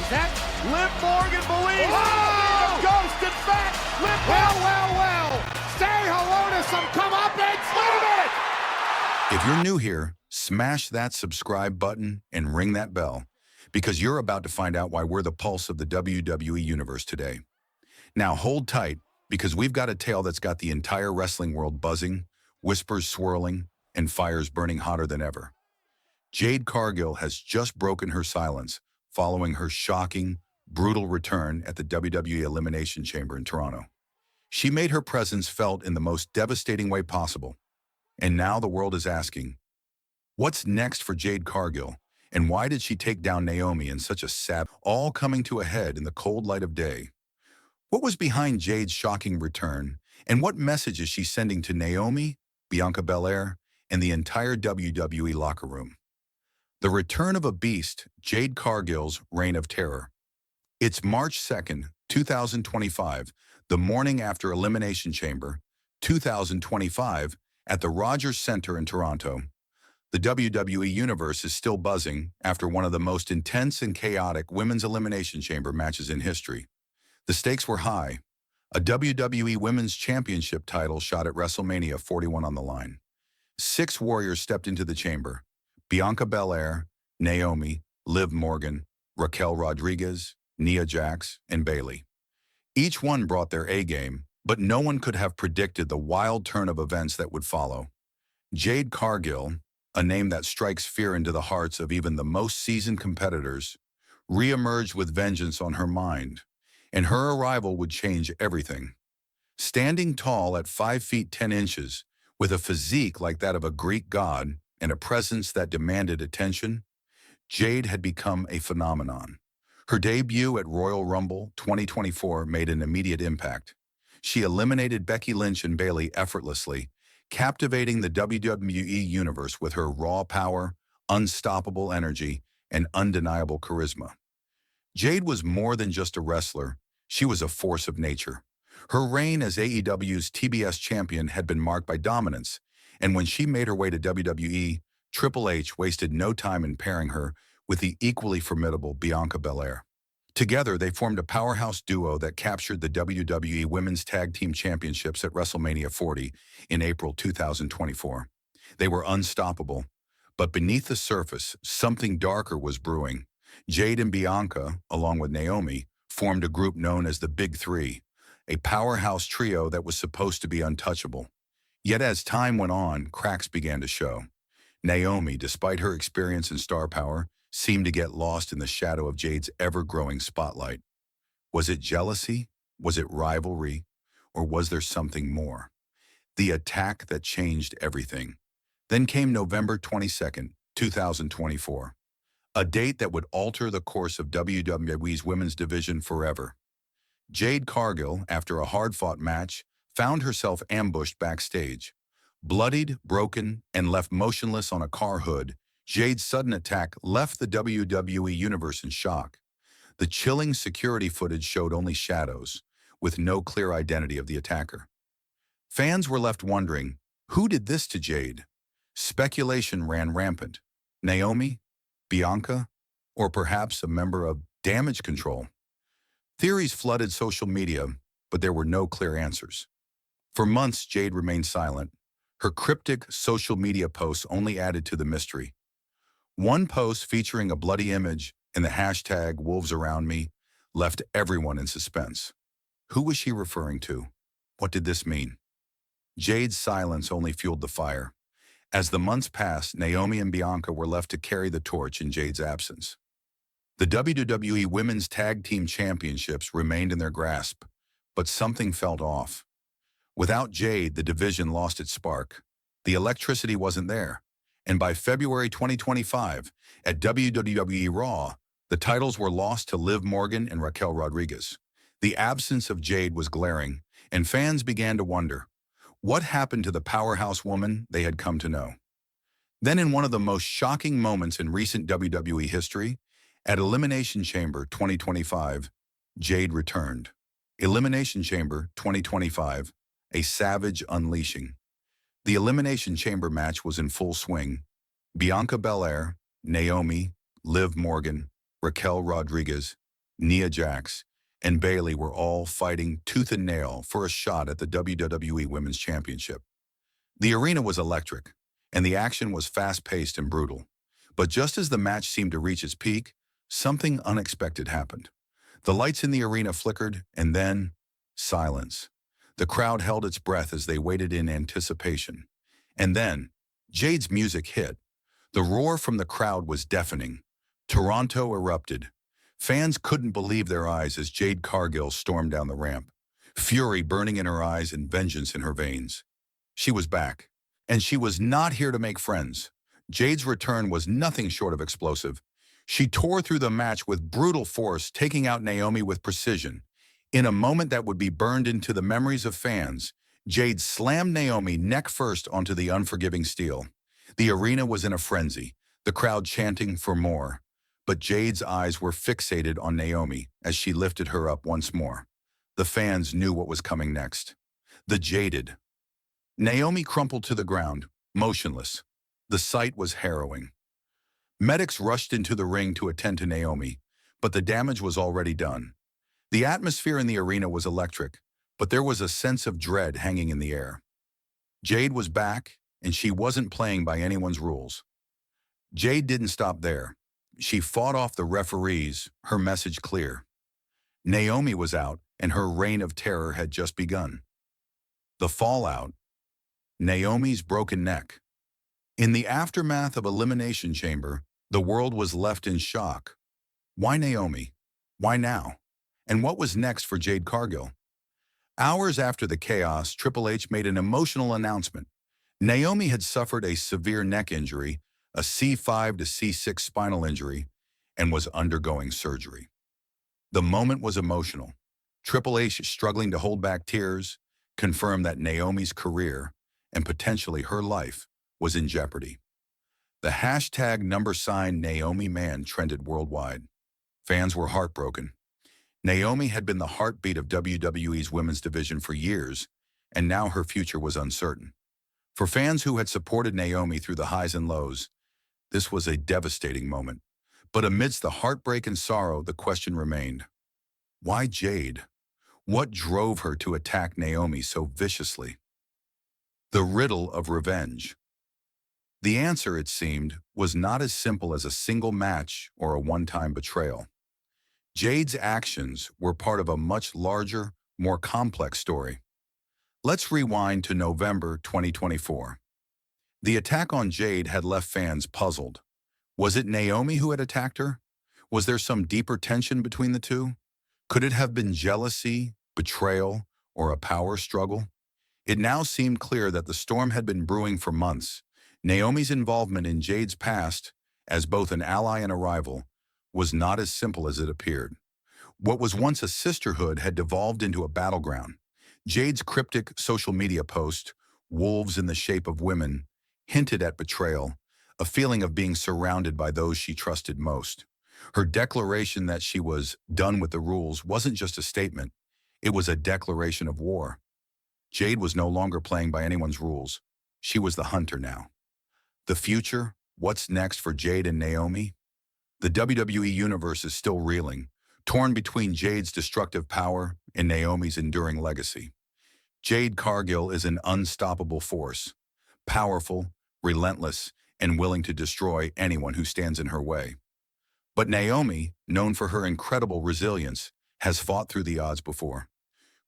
That Liv Morgan believes in a ghost. In fact, Liv Well. Say hello to some comeuppance. Wait a minute. If you're new here, smash that subscribe button and ring that bell, because you're about to find out why we're the pulse of the WWE Universe today. Now hold tight, because we've got a tale that's got the entire wrestling world buzzing, whispers swirling, and fires burning hotter than ever. Jade Cargill has just broken her silence following her shocking, brutal return at the WWE Elimination Chamber in Toronto. She made her presence felt in the most devastating way possible. And now the world is asking, what's next for Jade Cargill? And why did she take down Naomi in such a savage, all coming to a head in the cold light of day? What was behind Jade's shocking return? And what message is she sending to Naomi, Bianca Belair, and the entire WWE locker room? The return of a beast, Jade Cargill's reign of terror. It's March 2nd, 2025, the morning after Elimination Chamber, 2025, at the Rogers Centre in Toronto. The WWE Universe is still buzzing after one of the most intense and chaotic women's Elimination Chamber matches in history. The stakes were high. A WWE Women's Championship title shot at WrestleMania 41 on the line. 6 warriors stepped into the chamber: Bianca Belair, Naomi, Liv Morgan, Raquel Rodriguez, Nia Jax, and Bayley. Each one brought their A-game, but no one could have predicted the wild turn of events that would follow. Jade Cargill, a name that strikes fear into the hearts of even the most seasoned competitors, re-emerged with vengeance on her mind, and her arrival would change everything. Standing tall at 5 feet 10 inches, with a physique like that of a Greek god and a presence that demanded attention, Jade had become a phenomenon. Her debut at Royal Rumble 2024 made an immediate impact. She eliminated Becky Lynch and Bayley effortlessly, captivating the WWE Universe with her raw power, unstoppable energy, and undeniable charisma. Jade was more than just a wrestler. She was a force of nature. Her reign as AEW's TBS champion had been marked by dominance, and when she made her way to WWE, Triple H wasted no time in pairing her with the equally formidable Bianca Belair. Together, they formed a powerhouse duo that captured the WWE Women's Tag Team Championships at WrestleMania 40 in April 2024. They were unstoppable, but beneath the surface, something darker was brewing. Jade and Bianca, along with Naomi, formed a group known as the Big Three, a powerhouse trio that was supposed to be untouchable. Yet as time went on, cracks began to show. Naomi, despite her experience and star power, seemed to get lost in the shadow of Jade's ever-growing spotlight. Was it jealousy? Was it rivalry? Or was there something more? The attack that changed everything. Then came November 22nd, 2024, a date that would alter the course of WWE's women's division forever. Jade Cargill, after a hard-fought match, found herself ambushed backstage. Bloodied, broken, and left motionless on a car hood, Jade's sudden attack left the WWE Universe in shock. The chilling security footage showed only shadows, with no clear identity of the attacker. Fans were left wondering, who did this to Jade? Speculation ran rampant. Naomi? Bianca? Or perhaps a member of Damage Control? Theories flooded social media, but there were no clear answers. For months, Jade remained silent. Her cryptic social media posts only added to the mystery. One post featuring a bloody image and the hashtag #WolvesAroundMe left everyone in suspense. Who was she referring to? What did this mean? Jade's silence only fueled the fire. As the months passed, Naomi and Bianca were left to carry the torch in Jade's absence. The WWE Women's Tag Team Championships remained in their grasp, but something felt off. Without Jade, the division lost its spark. The electricity wasn't there. And by February 2025, at WWE Raw, the titles were lost to Liv Morgan and Raquel Rodriguez. The absence of Jade was glaring, and fans began to wonder, what happened to the powerhouse woman they had come to know? Then in one of the most shocking moments in recent WWE history, at Elimination Chamber 2025, Jade returned. Elimination Chamber 2025, a savage unleashing. The Elimination Chamber match was in full swing. Bianca Belair, Naomi, Liv Morgan, Raquel Rodriguez, Nia Jax, and Bayley were all fighting tooth and nail for a shot at the WWE Women's Championship. The arena was electric, and the action was fast-paced and brutal. But just as the match seemed to reach its peak, something unexpected happened. The lights in the arena flickered, and then silence. The crowd held its breath as they waited in anticipation. And then, Jade's music hit. The roar from the crowd was deafening. Toronto erupted. Fans couldn't believe their eyes as Jade Cargill stormed down the ramp, fury burning in her eyes and vengeance in her veins. She was back, and she was not here to make friends. Jade's return was nothing short of explosive. She tore through the match with brutal force, taking out Naomi with precision. In a moment that would be burned into the memories of fans, Jade slammed Naomi neck first onto the unforgiving steel. The arena was in a frenzy, the crowd chanting for more. But Jade's eyes were fixated on Naomi as she lifted her up once more. The fans knew what was coming next. The Jaded. Naomi crumpled to the ground, motionless. The sight was harrowing. Medics rushed into the ring to attend to Naomi, but the damage was already done. The atmosphere in the arena was electric, but there was a sense of dread hanging in the air. Jade was back, and she wasn't playing by anyone's rules. Jade didn't stop there. She fought off the referees, her message clear. Naomi was out, and her reign of terror had just begun. The fallout. Naomi's broken neck. In the aftermath of Elimination Chamber, the world was left in shock. Why Naomi? Why now? And what was next for Jade Cargill? Hours after the chaos, Triple H made an emotional announcement. Naomi had suffered a severe neck injury, a C5 to C6 spinal injury, and was undergoing surgery. The moment was emotional. Triple H, struggling to hold back tears, confirmed that Naomi's career, and potentially her life, was in jeopardy. The hashtag #NaomiMan trended worldwide. Fans were heartbroken. Naomi had been the heartbeat of WWE's women's division for years, and now her future was uncertain. For fans who had supported Naomi through the highs and lows, this was a devastating moment. But amidst the heartbreak and sorrow, the question remained. Why Jade? What drove her to attack Naomi so viciously? The riddle of revenge. The answer, it seemed, was not as simple as a single match or a one-time betrayal. Jade's actions were part of a much larger, more complex story. Let's rewind to November 2024. The attack on Jade had left fans puzzled. Was it Naomi who had attacked her? Was there some deeper tension between the two? Could it have been jealousy, betrayal, or a power struggle? It now seemed clear that the storm had been brewing for months. Naomi's involvement in Jade's past, as both an ally and a rival, was not as simple as it appeared. What was once a sisterhood had devolved into a battleground. Jade's cryptic social media post, "Wolves in the Shape of Women," hinted at betrayal, a feeling of being surrounded by those she trusted most. Her declaration that she was done with the rules wasn't just a statement, it was a declaration of war. Jade was no longer playing by anyone's rules. She was the hunter now. The future, what's next for Jade and Naomi? The WWE Universe is still reeling, torn between Jade's destructive power and Naomi's enduring legacy. Jade Cargill is an unstoppable force, powerful, relentless, and willing to destroy anyone who stands in her way. But Naomi, known for her incredible resilience, has fought through the odds before.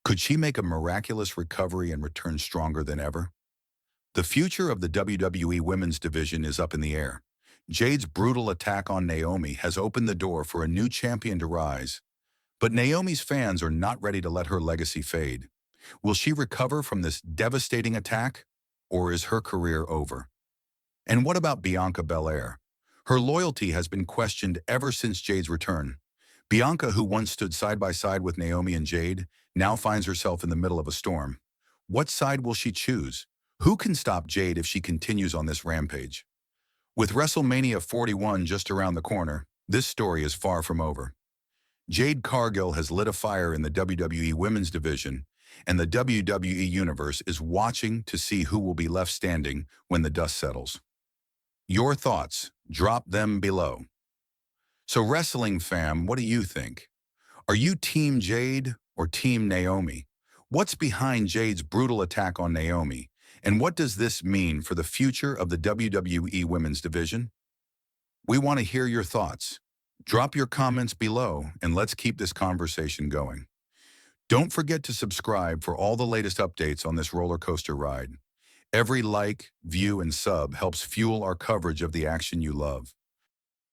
Could she make a miraculous recovery and return stronger than ever? The future of the WWE Women's Division is up in the air. Jade's brutal attack on Naomi has opened the door for a new champion to rise. But Naomi's fans are not ready to let her legacy fade. Will she recover from this devastating attack, or is her career over? And what about Bianca Belair? Her loyalty has been questioned ever since Jade's return. Bianca, who once stood side by side with Naomi and Jade, now finds herself in the middle of a storm. What side will she choose? Who can stop Jade if she continues on this rampage? With WrestleMania 41 just around the corner, this story is far from over. Jade Cargill has lit a fire in the WWE Women's Division, and the WWE Universe is watching to see who will be left standing when the dust settles. Your thoughts, drop them below. So wrestling fam, what do you think? Are you Team Jade or Team Naomi? What's behind Jade's brutal attack on Naomi? And what does this mean for the future of the WWE Women's Division? We want to hear your thoughts. Drop your comments below and let's keep this conversation going. Don't forget to subscribe for all the latest updates on this roller coaster ride. Every like, view, and sub helps fuel our coverage of the action you love.